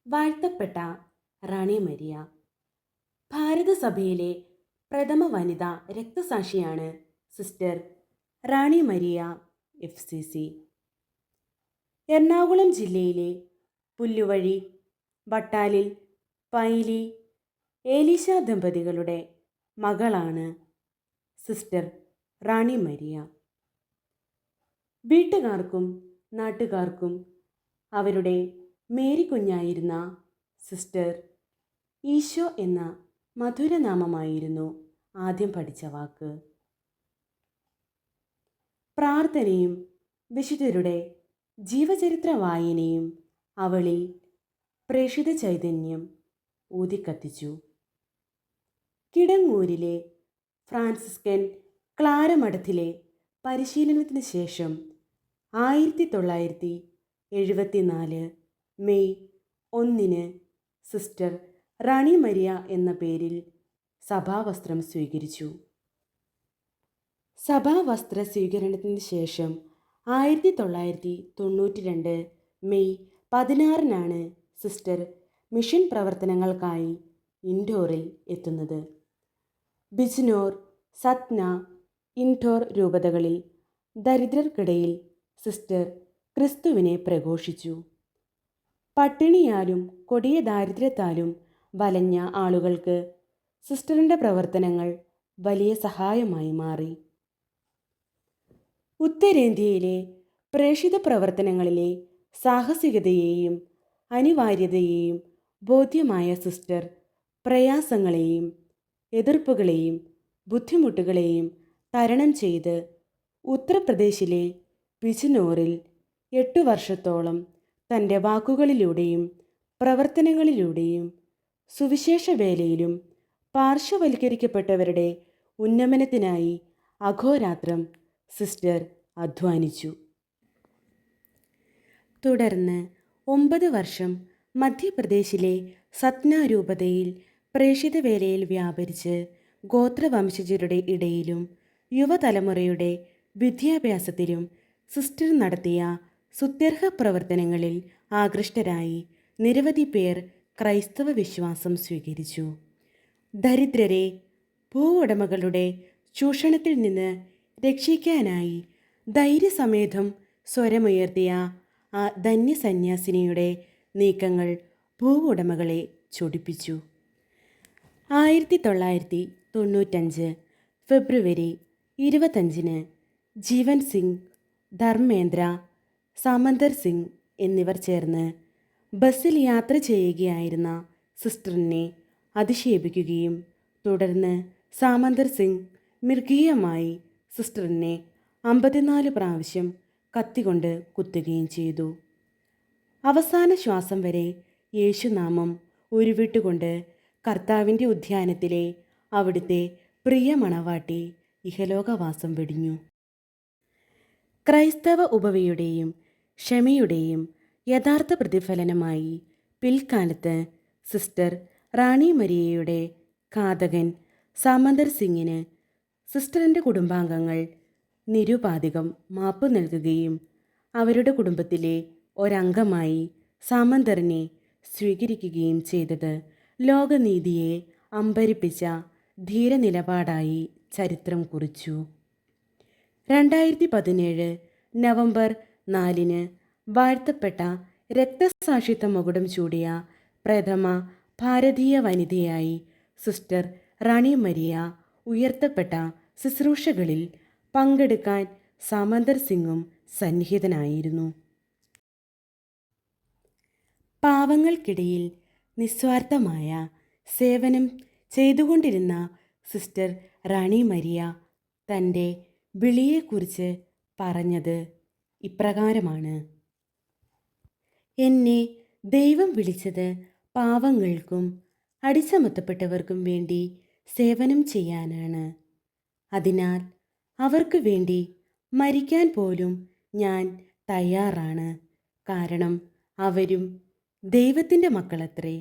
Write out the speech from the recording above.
വാഴ്ത്തപ്പെട്ട റാണി മരിയ ഭാരതസഭയിലെ പ്രഥമ വനിതാ രക്തസാക്ഷിയാണ് സിസ്റ്റർ റാണി മരിയ FCC. എറണാകുളം ജില്ലയിലെ പുല്ലുവഴി വട്ടാലിൽ പൈലി ഏലീശ ദമ്പതികളുടെ മകളാണ് സിസ്റ്റർ റാണി മരിയ. വീട്ടുകാർക്കും നാട്ടുകാർക്കും അവരുടെ മേരി കുഞ്ഞായിരുന്ന സിസ്റ്റർ ഈശോ എന്ന മധുരനാമമായിരുന്നു ആദ്യം പഠിച്ച വാക്ക്. പ്രാർത്ഥനയും വിശുദ്ധരുടെ ജീവചരിത്ര വായനയും അവളിൽ പ്രേഷിത ചൈതന്യം ഊതിക്കത്തിച്ചു. കിടങ്ങൂരിലെ ഫ്രാൻസിസ്കൻ ക്ലാര മഠത്തിലെ പരിശീലനത്തിന് ശേഷം 1974 മെയ് 1 സിസ്റ്റർ റാണി മരിയ എന്ന പേരിൽ സഭാവസ്ത്രം സ്വീകരിച്ചു. സഭാവസ്ത്ര സ്വീകരണത്തിന് ശേഷം 1992 മെയ് 16 സിസ്റ്റർ മിഷൻ പ്രവർത്തനങ്ങൾക്കായി ഇൻഡോറിൽ എത്തുന്നത്. ബിജ്നോർ, സത്ന, ഇൻഡോർ രൂപതകളിൽ ദരിദ്രർക്കിടയിൽ സിസ്റ്റർ ക്രിസ്തുവിനെ പ്രഘോഷിച്ചു. പട്ടിണിയാലും കൊടിയ ദാരിദ്ര്യത്താലും വലഞ്ഞ ആളുകൾക്ക് സിസ്റ്ററിൻ്റെ പ്രവർത്തനങ്ങൾ വലിയ സഹായമായി മാറി. ഉത്തരേന്ത്യയിലെ പ്രേഷിത പ്രവർത്തനങ്ങളിലെ സാഹസികതയെയും അനിവാര്യതയെയും ബോധ്യമായ സിസ്റ്റർ പ്രയാസങ്ങളെയും എതിർപ്പുകളെയും ബുദ്ധിമുട്ടുകളെയും തരണം ചെയ്ത് ഉത്തർപ്രദേശിലെ ബിജ്നോറിൽ 8 വർഷത്തോളം തൻ്റെ വാക്കുകളിലൂടെയും പ്രവർത്തനങ്ങളിലൂടെയും സുവിശേഷ വേലയിലും പാർശ്വവൽക്കരിക്കപ്പെട്ടവരുടെ ഉന്നമനത്തിനായി അഹോരാത്രം സിസ്റ്റർ അധ്വാനിച്ചു. തുടർന്ന് 9 വർഷം മധ്യപ്രദേശിലെ സത്ന രൂപതയിൽ പ്രേഷിത വേലയിൽ വ്യാപരിച്ച് ഗോത്രവംശജരുടെ ഇടയിലും യുവതലമുറയുടെ വിദ്യാഭ്യാസത്തിലും സിസ്റ്റർ നടത്തിയ സ്തുത്യർഹ പ്രവർത്തനങ്ങളിൽ ആകൃഷ്ടരായി നിരവധി പേർ ക്രൈസ്തവ വിശ്വാസം സ്വീകരിച്ചു. ദരിദ്രരെ ഭൂവുടമകളുടെ ചൂഷണത്തിൽ നിന്ന് രക്ഷിക്കാനായി ധൈര്യസമേതം സ്വരമുയർത്തിയ ആ ധന്യസന്യാസിനിയുടെ നീക്കങ്ങൾ ഭൂവുടമകളെ ചൊടിപ്പിച്ചു. 1995 ഫെബ്രുവരി 25 ജീവൻ സിംഗ്, ധർമ്മേന്ദ്ര, സാമന്തർ സിംഗ് എന്നിവർ ചേർന്ന് ബസ്സിൽ യാത്ര ചെയ്യുകയായിരുന്ന സിസ്റ്ററിനെ അധിക്ഷേപിക്കുകയും തുടർന്ന് സാമന്തർ സിംഗ് മൃഗീയമായി സിസ്റ്ററിനെ 54 പ്രാവശ്യം കത്തികൊണ്ട് കുത്തുകയും ചെയ്തു. അവസാന ശ്വാസം വരെ യേശുനാമം ഉരുവിട്ടുകൊണ്ട് കർത്താവിൻ്റെ ഉദ്യാനത്തിലെ അവിടുത്തെ പ്രിയ മണവാട്ടി ഇഹലോകവാസം വെടിഞ്ഞു. ക്രൈസ്തവ ഉപവിയുടെയും ക്ഷമയുടെയും യഥാർത്ഥ പ്രതിഫലനമായി പിൽക്കാലത്ത് സിസ്റ്റർ റാണി മരിയയുടെ ഘാതകൻ സാമന്തർ സിംഗിന് സിസ്റ്ററിൻ്റെ കുടുംബാംഗങ്ങൾ നിരുപാധികം മാപ്പ് നൽകുകയും അവരുടെ കുടുംബത്തിലെ ഒരംഗമായി സാമന്തറിനെ സ്വീകരിക്കുകയും ചെയ്തത് ലോകനീതിയെ അമ്പരിപ്പിച്ച ധീരനിലപാടായി ചരിത്രം കുറിച്ചു. 2017 നവംബർ 4 വാഴ്ത്തപ്പെട്ട രക്തസാക്ഷിത്വ മകുടം ചൂടിയ പ്രഥമ ഭാരതീയ വനിതയായി സിസ്റ്റർ റാണി മരിയ ഉയർത്തപ്പെട്ട ശുശ്രൂഷകളിൽ പങ്കെടുക്കാൻ സാമന്തർ സിംഗും സന്നിഹിതനായിരുന്നു. പാവങ്ങൾക്കിടയിൽ നിസ്വാർത്ഥമായ സേവനം ചെയ്തുകൊണ്ടിരുന്ന സിസ്റ്റർ റാണി മരിയ തൻ്റെ വിളിയെക്കുറിച്ച് പറഞ്ഞത് ഇപ്രകാരമാണ്: എന്നെ ദൈവം വിളിച്ചത് പാവങ്ങൾക്കും അടിച്ചമർത്തപ്പെട്ടവർക്കും വേണ്ടി സേവനം ചെയ്യാനാണ്. അതിനാൽ അവർക്ക് വേണ്ടി മരിക്കാൻ പോലും ഞാൻ തയ്യാറാണ്. കാരണം അവരും ദൈവത്തിൻ്റെ മക്കളത്രേ.